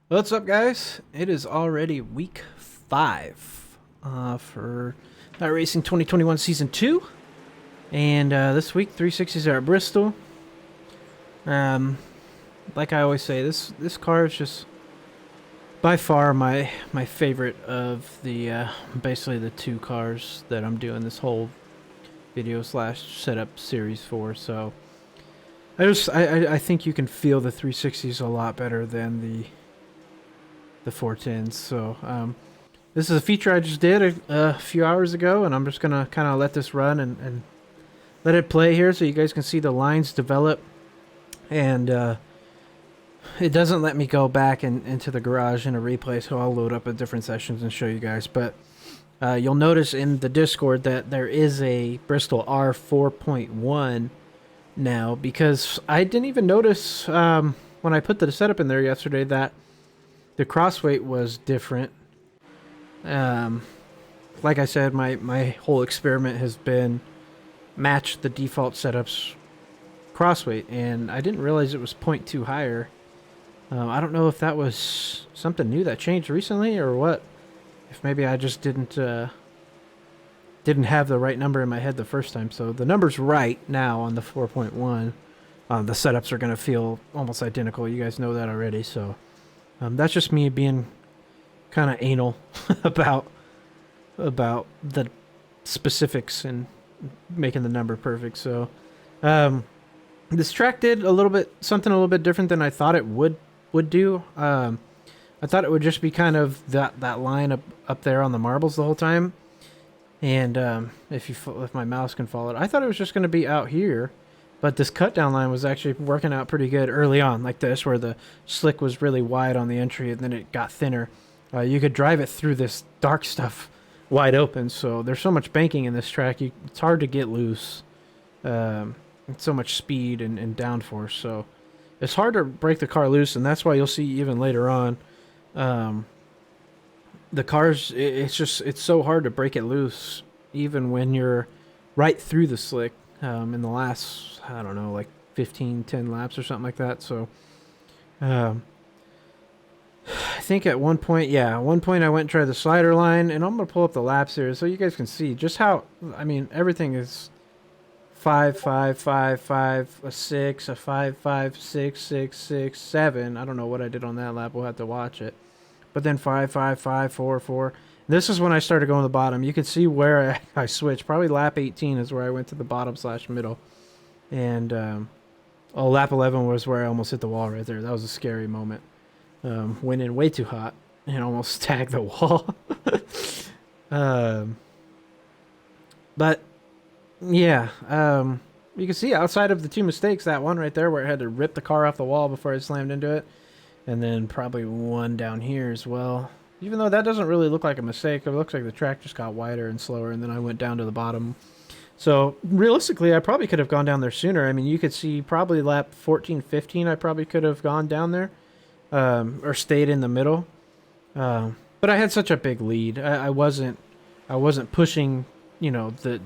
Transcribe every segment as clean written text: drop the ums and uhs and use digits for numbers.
What's up, guys? It is already week 5 for iRacing 2021 Season 2. And this week, 360s are at Bristol. Um, like I always say, this car is just by far my favorite of the basically the two cars that I'm doing this whole video slash setup series for. So I think you can feel the 360s a lot better than the 410s. So this is a feature I just did a few hours ago, and I'm just gonna kind of let this run and let it play here so you guys can see the lines develop. And it doesn't let me go back into the garage in a replay, so I'll load up at different sessions and show you guys. But you'll notice in the Discord that there is a Bristol R 4.1 now, because I didn't even notice when I put the setup in there yesterday that the crossweight was different. Like I said, my whole experiment has been match the default setup's crossweight, and I didn't realize it was 0.2 higher. I don't know if that was something new that changed recently or what. If maybe I just didn't have the right number in my head the first time. So the number's right now on the 4.1. The setups are going to feel almost identical. You guys know that already. So that's just me being kind of anal about the specifics and making the number perfect. So this track did something a little bit different than I thought it would do. I thought it would just be kind of that line up there on the marbles the whole time. And if my mouse can follow it, I thought it was just going to be out here. But this cut down line was actually working out pretty good early on, like this, where the slick was really wide on the entry and then it got thinner. You could drive it through this dark stuff wide open. So there's so much banking in this track, it's hard to get loose. So much speed and downforce. So it's hard to break the car loose, and that's why you'll see even later on, the cars, it's so hard to break it loose, even when you're right through the slick in the last, I don't know, like 10 laps or something like that. So I think at one point I went and tried the slider line, and I'm going to pull up the laps here so you guys can see just how, I mean, everything is 5, 5, 5, 5, a 6, a 5, 5, 6, 6, 6, 7. I don't know what I did on that lap. We'll have to watch it. But then 5, 5, 5, 4, 4. This is when I started going to the bottom. You can see where I switched. Probably lap 18 is where I went to the bottom slash middle. And lap 11 was where I almost hit the wall right there. That was a scary moment. Went in way too hot and almost tagged the wall. But yeah, you can see outside of the two mistakes, that one right there where I had to rip the car off the wall before I slammed into it, and then probably one down here as well. Even though that doesn't really look like a mistake, it looks like the track just got wider and slower, and then I went down to the bottom. So realistically, I probably could have gone down there sooner. I mean, you could see probably lap 14, 15, I probably could have gone down there, or stayed in the middle. But I had such a big lead. I wasn't pushing, the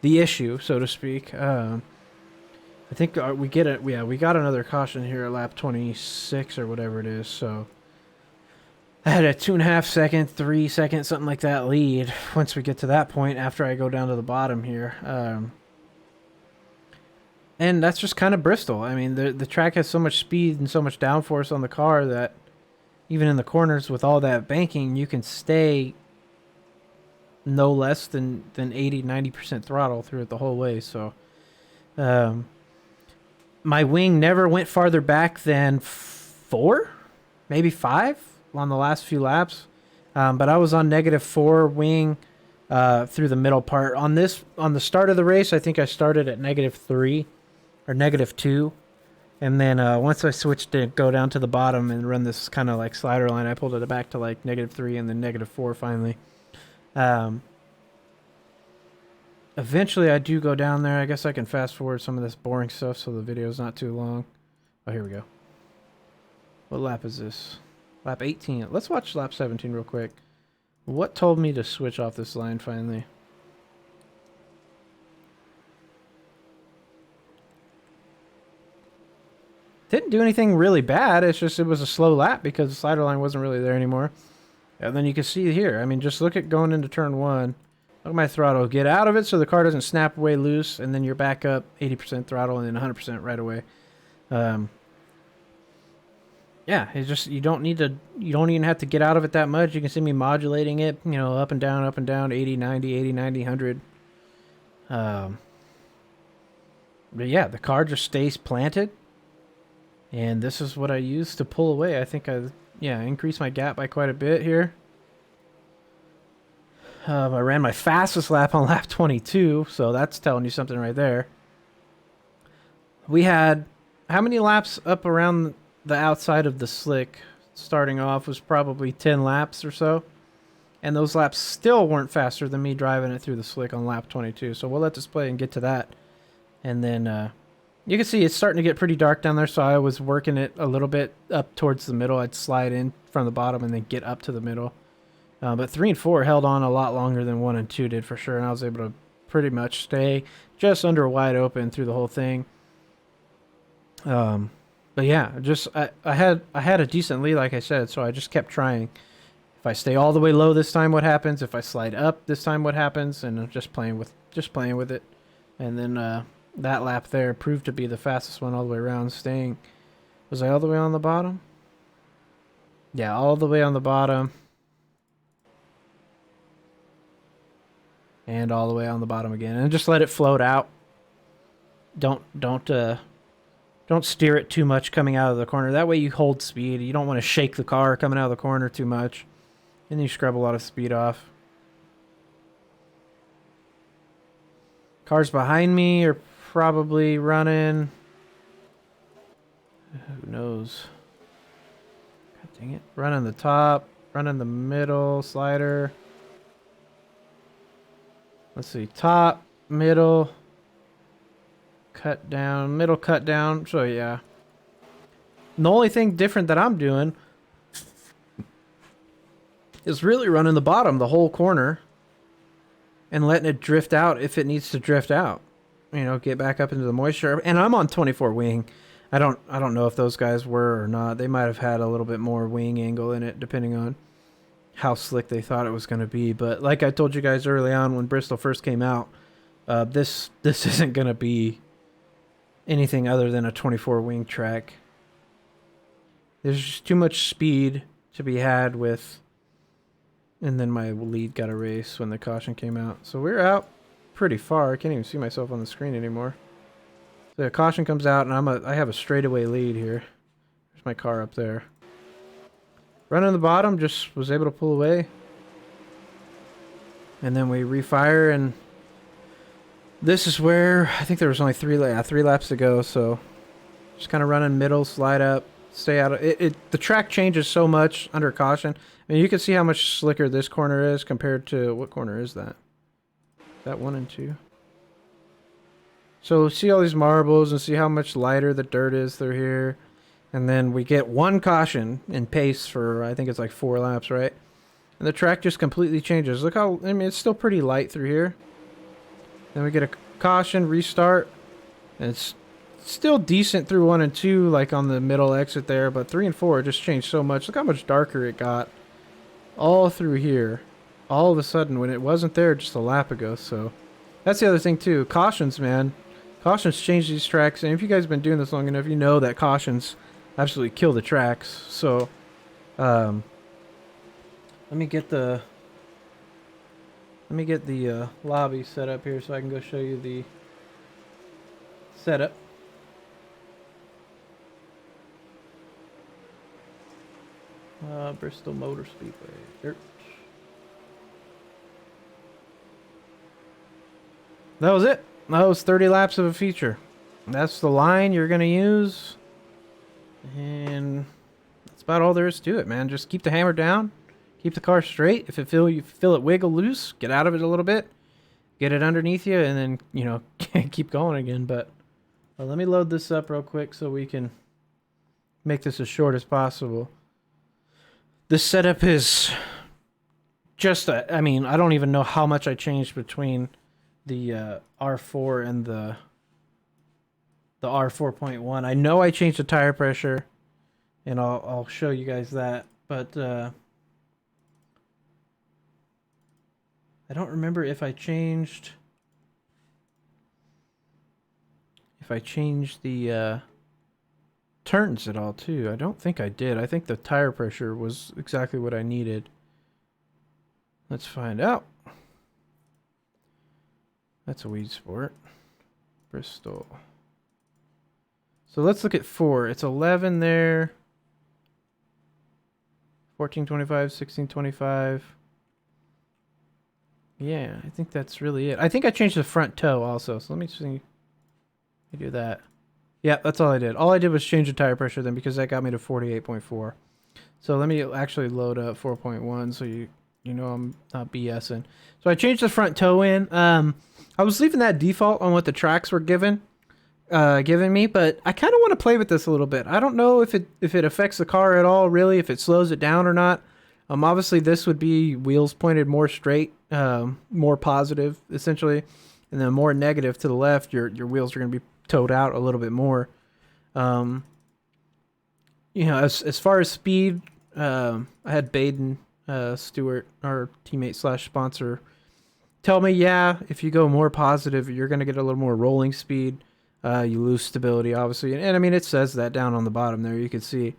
issue, so to speak. I think we get it. Yeah, we got another caution here at lap 26 or whatever it is. So I had a 2.5 second, 3 second, something like that lead once we get to that point after I go down to the bottom here. And that's just kind of Bristol. I mean, the track has so much speed and so much downforce on the car that even in the corners with all that banking, you can stay no less than 80-90% throttle through it the whole way. So my wing never went farther back than 4, maybe 5 on the last few laps. But I was on -4 wing through the middle part. On the start of the race, I think I started at -3 or -2. And then once I switched to go down to the bottom and run this kind of like slider line, I pulled it back to like -3 and then -4 finally. Eventually I do go down there. I guess I can fast forward some of this boring stuff so the video's not too long. Oh, here we go. What lap is this? Lap 18. Let's watch lap 17 real quick. What told me to switch off this line finally? Didn't do anything really bad. It's just it was a slow lap because the slider line wasn't really there anymore. And then you can see here. I mean, just look at going into turn 1. Look at my throttle. Get out of it so the car doesn't snap away loose, and then you're back up 80% throttle and then 100% right away. Yeah, it's just you don't even have to get out of it that much. You can see me modulating it, you know, up and down, 80, 90, 80, 90, 100. But yeah, the car just stays planted. And this is what I use to pull away. I think I increased my gap by quite a bit here. I ran my fastest lap on lap 22, so that's telling you something right there. We had how many laps up around the outside of the slick? Starting off was probably 10 laps or so. And those laps still weren't faster than me driving it through the slick on lap 22. So we'll let this play and get to that. And then you can see it's starting to get pretty dark down there, so I was working it a little bit up towards the middle. I'd slide in from the bottom and then get up to the middle. But 3 and 4 held on a lot longer than 1 and 2 did for sure, and I was able to pretty much stay just under wide open through the whole thing. But yeah, just I had a decent lead, like I said, so I just kept trying. If I stay all the way low this time, what happens? If I slide up this time, what happens? And I'm just playing with it. And then that lap there proved to be the fastest one all the way around. Was I all the way on the bottom? Yeah, all the way on the bottom. And all the way on the bottom again, and just let it float out. Don't steer it too much coming out of the corner. That way you hold speed. You don't want to shake the car coming out of the corner too much, and you scrub a lot of speed off. Cars behind me are probably running. Who knows? God dang it! Running the top, running the middle slider. Let's see, top, middle, cut down, middle, cut down. So yeah. And the only thing different that I'm doing is really running the bottom, the whole corner, and letting it drift out if it needs to drift out. You know, get back up into the moisture. And I'm on 24 wing. I don't know if those guys were or not. They might have had a little bit more wing angle in it, depending on how slick they thought it was going to be. But like I told you guys early on when Bristol first came out, this isn't going to be anything other than a 24 wing track. There's just too much speed to be had with. And then my lead got erased when the caution came out. So we're out pretty far. I can't even see myself on the screen anymore. So the caution comes out, and I have a straightaway lead here. There's my car up there. Running the bottom, just was able to pull away. And then we refire, and this is where I think there was only 3 laps to go, so just kind of running middle, slide up, stay out of it. The track changes so much under caution. I mean, you can see how much slicker this corner is compared to what corner is that? Is that 1 and 2? So see all these marbles and see how much lighter the dirt is through here. And then we get 1 caution in pace for, I think it's like 4 laps, right? And the track just completely changes. Look how, I mean, it's still pretty light through here. Then we get a caution, restart. And it's still decent through 1 and 2, like on the middle exit there. But 3 and 4 just changed so much. Look how much darker it got all through here. All of a sudden when it wasn't there just a lap ago. So that's the other thing too. Cautions, man. Cautions change these tracks. And if you guys have been doing this long enough, you know that cautions absolutely kill the tracks. So let me get the lobby set up here so I can go show you the setup. Bristol Motor Speedway. Dirt. That was it. That was 30 laps of a feature. That's the line you're going to use. And that's about all there is to it, man. Just keep the hammer down. Keep the car straight. If you feel it wiggle loose, get out of it a little bit. Get it underneath you, and then, you know, keep going again. But let me load this up real quick so we can make this as short as possible. This setup is just, I mean, I don't even know how much I changed between the R4 and the the R4.1. I know I changed the tire pressure, and I'll show you guys that, but I don't remember if I changed the turns at all too. I don't think I did. I think the tire pressure was exactly what I needed. Let's find out. That's a weed sport. Bristol. So let's look at 4. It's 11 there. 1425, 1625. Yeah, I think that's really it. I think I changed the front toe also. So let me see. Let me do that. Yeah, that's all I did. All I did was change the tire pressure then, because that got me to 48.4. So let me actually load up 4.1 so you know I'm not BSing. So I changed the front toe in. I was leaving that default on what the tracks were giving me, but I kind of want to play with this a little bit. I don't know if it affects the car at all, really, if it slows it down or not. Obviously this would be wheels pointed more straight, more positive essentially, and then more negative to the left. Your wheels are going to be towed out a little bit more. You know, as far as speed, I had Baden Stewart, our teammate slash sponsor, tell me, yeah, if you go more positive, you're going to get a little more rolling speed. You lose stability, obviously. And I mean, it says that down on the bottom there. You can see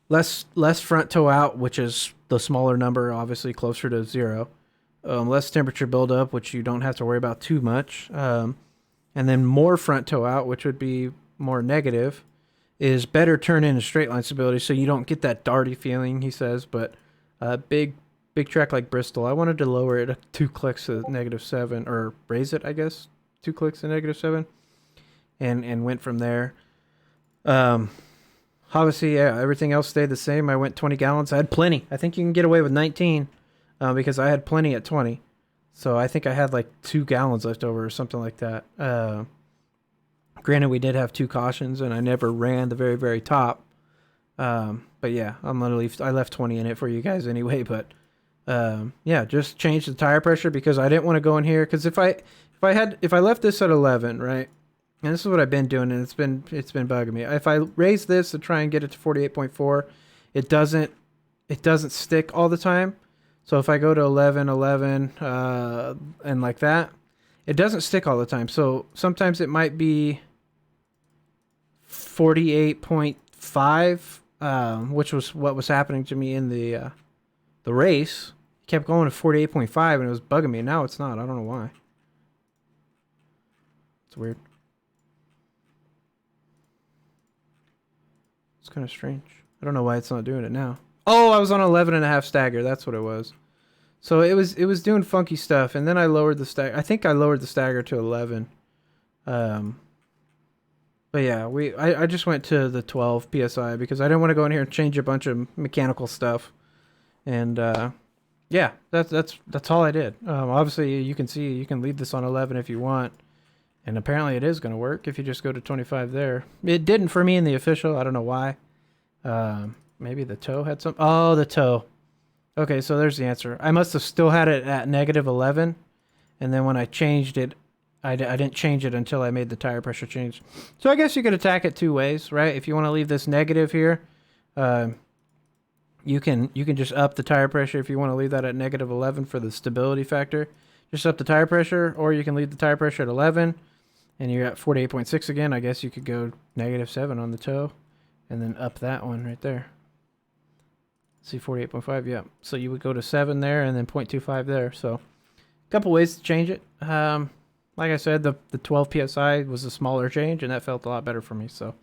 less front toe out, which is the smaller number, obviously closer to 0. Less temperature buildup, which you don't have to worry about too much. And then more front toe out, which would be more negative, is better turn in and straight line stability, so you don't get that darty feeling, he says. But big track like Bristol, I wanted to lower it 2 clicks to -7, or raise it, I guess, 2 clicks to -7, and went from there. Obviously, yeah, everything else stayed the same. I went 20 gallons. I had plenty. I think you can get away with 19 because I had plenty at 20. So I think I had like 2 gallons left over or something like that. Granted, we did have 2 cautions, and I never ran the very, very top. But yeah, I left 20 in it for you guys anyway. But yeah, just changed the tire pressure because I didn't want to go in here. Because if I left this at 11, right, and this is what I've been doing, and it's been bugging me. If I raise this to try and get it to 48.4, it doesn't stick all the time. So if I go to 11, and like that, it doesn't stick all the time. So sometimes it might be 48.5, which was what was happening to me in the race. It kept going to 48.5, and it was bugging me. Now it's not. I don't know why. It's weird. It's kind of strange. I don't know why it's not doing it now. Oh, I was on 11.5 stagger. That's what it was. So it was doing funky stuff, and then I lowered the stagger. I think I lowered the stagger to 11. But yeah, I just went to the 12 psi because I didn't want to go in here and change a bunch of mechanical stuff. And yeah, that's all I did. Obviously, you can see you can leave this on 11 if you want, and apparently it is going to work if you just go to 25 there. It didn't for me in the official. I don't know why. Maybe the toe had some. Oh, the toe. Okay, so there's the answer. I must have still had it at -11, and then when I changed it, I didn't change it until I made the tire pressure change. So I guess you could attack it 2 ways, right? If you want to leave this negative here, you can just up the tire pressure if you want to leave that at -11 for the stability factor. Just up the tire pressure, or you can leave the tire pressure at 11, and you're at 48.6 again. I guess you could go -7 on the toe, and then up that one right there. See, 48.5, yeah. So you would go to 7 there, and then 0.25 there. So a couple ways to change it. Like I said, the 12 psi was a smaller change, and that felt a lot better for me. So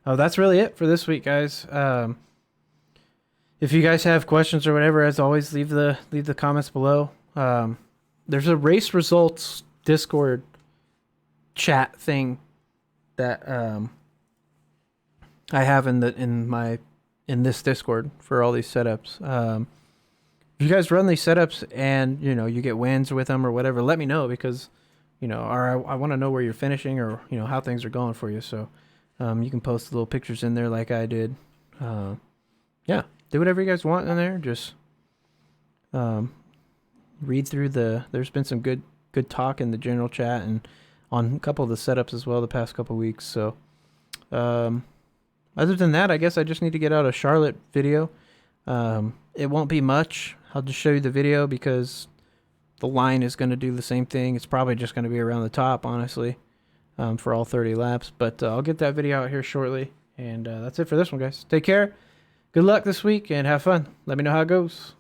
that's really it for this week, guys. If you guys have questions or whatever, as always, leave the comments below. There's a race results Discord chat thing that I have in this Discord for all these setups. If you guys run these setups and you get wins with them or whatever, let me know, because or I want to know where you're finishing, or how things are going for you. So you can post little pictures in there like I did. Yeah, do whatever you guys want in there. Just read through there's been some good talk in the general chat and on a couple of the setups as well the past couple weeks. So other than that, I guess I just need to get out a Charlotte video. It won't be much. I'll just show you the video because the line is going to do the same thing. It's probably just going to be around the top, honestly, for all 30 laps. But I'll get that video out here shortly. And that's it for this one, guys. Take care. Good luck this week and have fun. Let me know how it goes.